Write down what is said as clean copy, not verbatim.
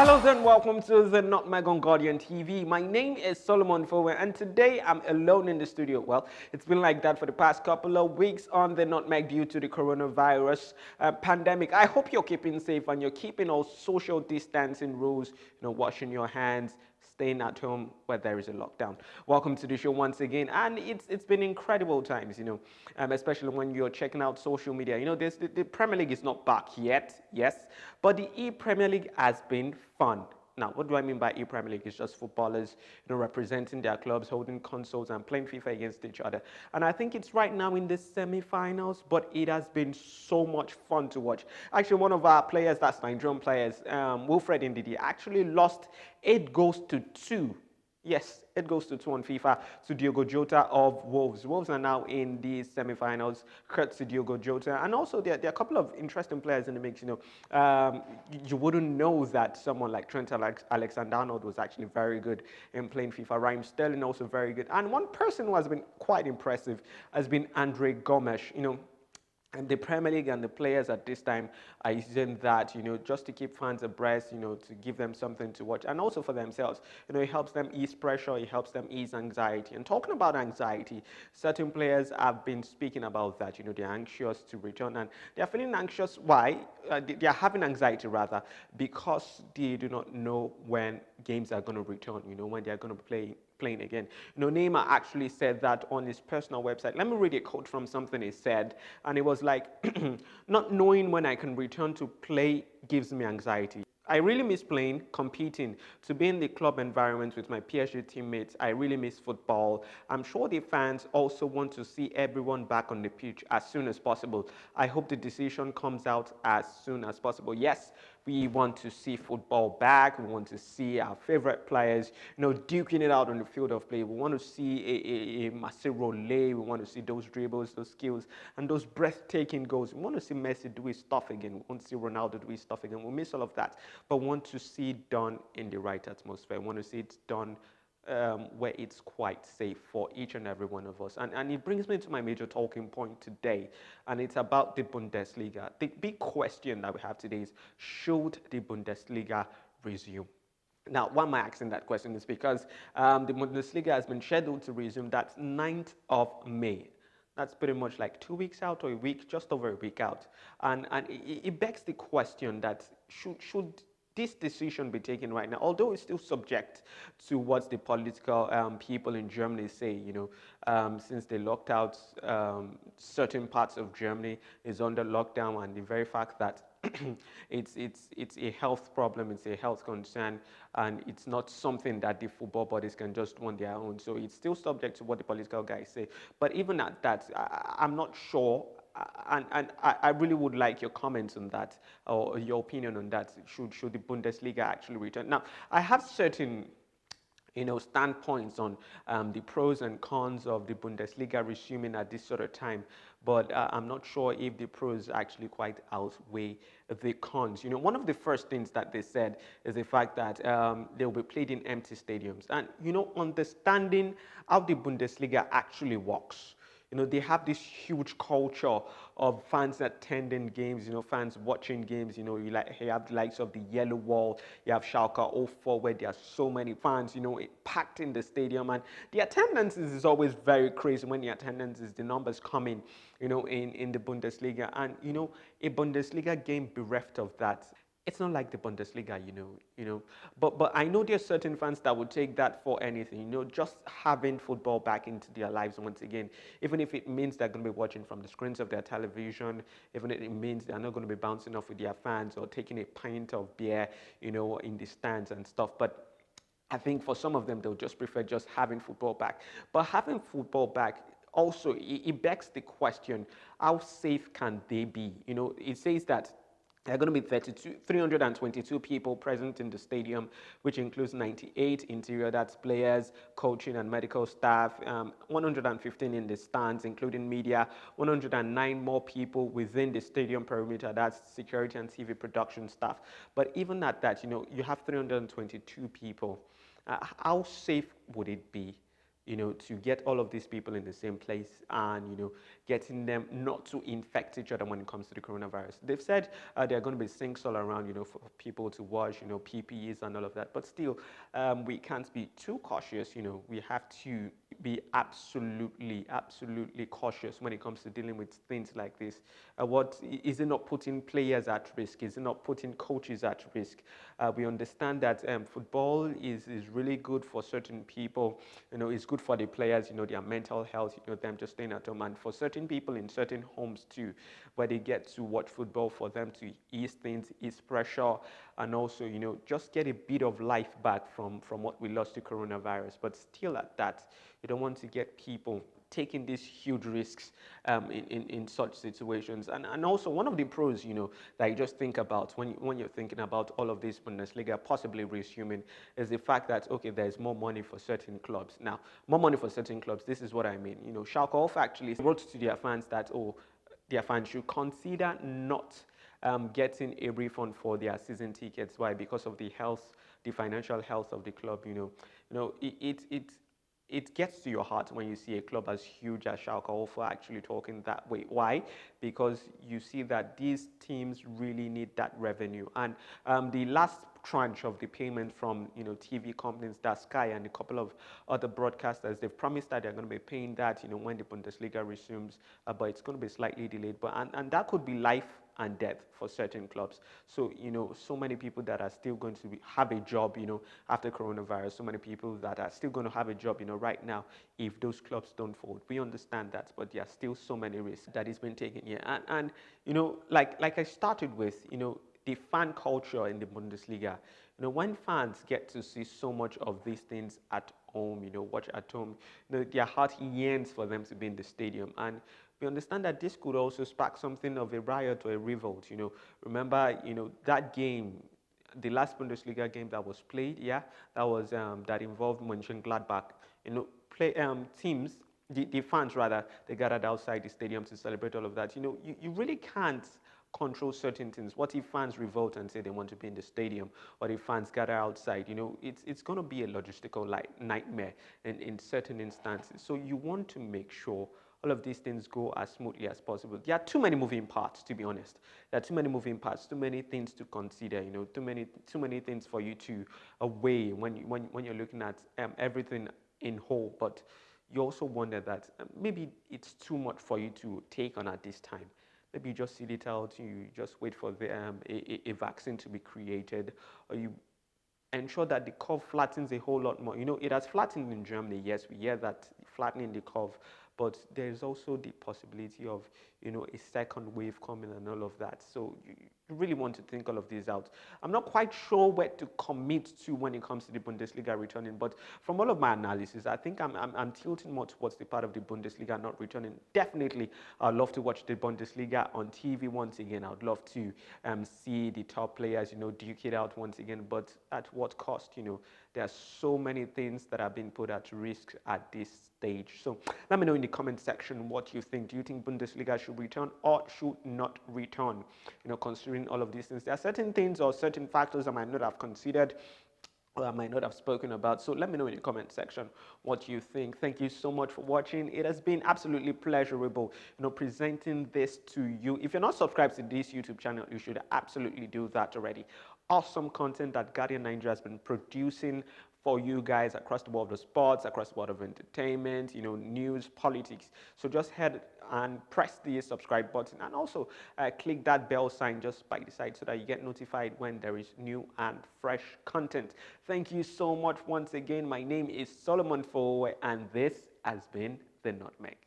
Hello and welcome to the Nutmeg on Guardian TV. My name is Solomon Fowowe and today I'm alone in the studio. Well, it's been like that for the past couple of weeks on the Nutmeg due to the coronavirus pandemic. I hope you're keeping safe and you're keeping all social distancing rules, washing your hands, staying at home where there is a lockdown. Welcome to the show once again, and it's been incredible times, especially when you're checking out social media. The Premier League is not back yet, yes, but the E-Premier League has been fun. Now, what do I mean by E-Premier League? It's just footballers, representing their clubs, holding consoles and playing FIFA against each other. And I think it's right now in the semi-finals, but it has been so much fun to watch. Actually, one of our players, that's Nigerian players, Wilfred Ndidi, actually lost 8 goals to 2. Yes, 8 goals to 2 on FIFA to Diogo Jota of Wolves. Wolves are now in the semi-finals, courtesy Diogo Jota. And also, there are a couple of interesting players in the mix. You wouldn't know that someone like Trent Alexander-Arnold was actually very good in playing FIFA. Raheem Sterling also very good. And one person who has been quite impressive has been Andre Gomes. And the Premier League and the players at this time are using that, just to keep fans abreast, to give them something to watch, and also for themselves. It helps them ease pressure, it helps them ease anxiety. And talking about anxiety, certain players have been speaking about that. They're anxious to return, and they're feeling anxious. Why? They're having anxiety rather because they do not know when games are going to return. When they're going to playing again. Neymar actually said that on his personal website. Let me read a quote from something he said, and it was like, not knowing when I can return to play gives me anxiety. I really miss playing, competing, to be in the club environment with my PSG teammates. I really miss football. I'm sure the fans also want to see everyone back on the pitch as soon as possible. I hope the decision comes out as soon as possible. Yes, we want to see football back. We want to see our favorite players, duking it out on the field of play. We want to see a massive relay. We want to see those dribbles, those skills, and those breathtaking goals. We want to see Messi do his stuff again. We want to see Ronaldo do his stuff again. We miss all of that, but want to see it done in the right atmosphere. We want to see it done where it's quite safe for each and every one of us. And it brings me to my major talking point today, and it's about the Bundesliga. The big question that we have today is, should the Bundesliga resume? Now, why am I asking that question is because the Bundesliga has been scheduled to resume. That's 9th of May. That's pretty much like 2 weeks out, or a week, just over a week out. And it begs the question that should this decision be taken right now, although it's still subject to what the political people in Germany say, since they locked out certain parts of Germany is under lockdown, and the very fact that it's a health problem, it's a health concern, and it's not something that the football bodies can just do on their own. So it's still subject to what the political guys say. But even at that, I'm not sure. And I really would like your comments on that, or your opinion on that. Should the Bundesliga actually return? Now, I have certain standpoints on the pros and cons of the Bundesliga resuming at this sort of time, but I'm not sure if the pros actually quite outweigh the cons. One of the first things that they said is the fact that they'll be played in empty stadiums, and understanding how the Bundesliga actually works. They have this huge culture of fans attending games, fans watching games. You have the likes of the Yellow Wall, you have Schalke 04, where there are so many fans, packed in the stadium. And the attendance is always very crazy when the numbers come in, in the Bundesliga. And, a Bundesliga game bereft of that, it's not like the Bundesliga, But I know there's certain fans that would take that for anything, just having football back into their lives once again, even if it means they're going to be watching from the screens of their television, even if it means they're not going to be bouncing off with their fans or taking a pint of beer, in the stands and stuff. But I think for some of them, they'll just prefer just having football back. But having football back, also, it begs the question, how safe can they be? It says that there are going to be 322 people present in the stadium, which includes 98 interior, that's players, coaching and medical staff, 115 in the stands, including media, 109 more people within the stadium perimeter, that's security and TV production staff. But even at that, you have 322 people. How safe would it be? to get all of these people in the same place and, getting them not to infect each other when it comes to the coronavirus. They've said there are going to be sinks all around, for people to wash, PPEs and all of that. But still, we can't be too cautious. We have to be absolutely cautious when it comes to dealing with things like this. What is it not putting players at risk? Is it not putting coaches at risk? We understand that football is really good for certain people. It's good for the players, their mental health, them just staying at home. And for certain people in certain homes too, where they get to watch football, for them to ease things, ease pressure, and also, just get a bit of life back from what we lost to coronavirus. But still at that, you don't want to get people taking these huge risks in such situations. And also one of the pros, that you just think about when you're thinking about all of this Bundesliga possibly resuming is the fact that, okay, there's more money for certain clubs. Now, more money for certain clubs, this is what I mean. Schalke actually wrote to their fans that, their fans should consider not getting a refund for their season tickets. Why? Because of the financial health of the club. It gets to your heart when you see a club as huge as Schalke actually talking that way. Why? Because you see that these teams really need that revenue. And the last tranche of the payment from TV companies, that's Sky and a couple of other broadcasters, they've promised that they're going to be paying that when the Bundesliga resumes, but it's going to be slightly delayed. But and that could be life and death for certain clubs. So, so many people that are still going to have a job, after coronavirus, so many people that are still going to have a job, right now, if those clubs don't fold. We understand that, but there are still so many risks that is being taken here. And like I started with, the fan culture in the Bundesliga, when fans get to see so much of these things at home, watch at home, their heart yearns for them to be in the stadium. And we understand that this could also spark something of a riot or a revolt. Remember, that game, the last Bundesliga game that was played, that was that involved Mönchengladbach. Teams, the fans rather, they gathered outside the stadium to celebrate all of that. You really can't control certain things. What if fans revolt and say they want to be in the stadium? What if fans gather outside? It's going to be a logistical nightmare in certain instances. So you want to make sure all of these things go as smoothly as possible. There are too many moving parts, to be honest. There are too many moving parts, too many things to consider, too many things for you to weigh when you're looking at everything in whole. But you also wonder that maybe it's too much for you to take on at this time. Maybe you just sit it out, you just wait for a vaccine to be created, or you ensure that the curve flattens a whole lot more. It has flattened in Germany. Yes, we hear that flattening the curve, but there's also the possibility of, a second wave coming and all of that. So you really want to think all of these out. I'm not quite sure where to commit to when it comes to the Bundesliga returning, but from all of my analysis, I think I'm tilting more towards the part of the Bundesliga not returning. Definitely, I'd love to watch the Bundesliga on TV once again. I'd love to see the top players, duke it out once again, but at what cost? There are so many things that are being put at risk at this stage. So let me know in the comment section what you think. Do you think Bundesliga should return or should not return? Considering all of these things, there are certain things or certain factors I might not have considered or I might not have spoken about. So let me know in the comment section what you think. Thank you so much for watching. It has been absolutely pleasurable, presenting this to you. If you're not subscribed to this YouTube channel, you should absolutely do that already. Awesome content that Guardian Nigeria has been producing for you guys across the world of sports, across the world of entertainment, news, politics. So just head and press the subscribe button and also click that bell sign just by the side so that you get notified when there is new and fresh content. Thank you so much once again. My name is Solomon Fowowe and this has been The Nutmeg.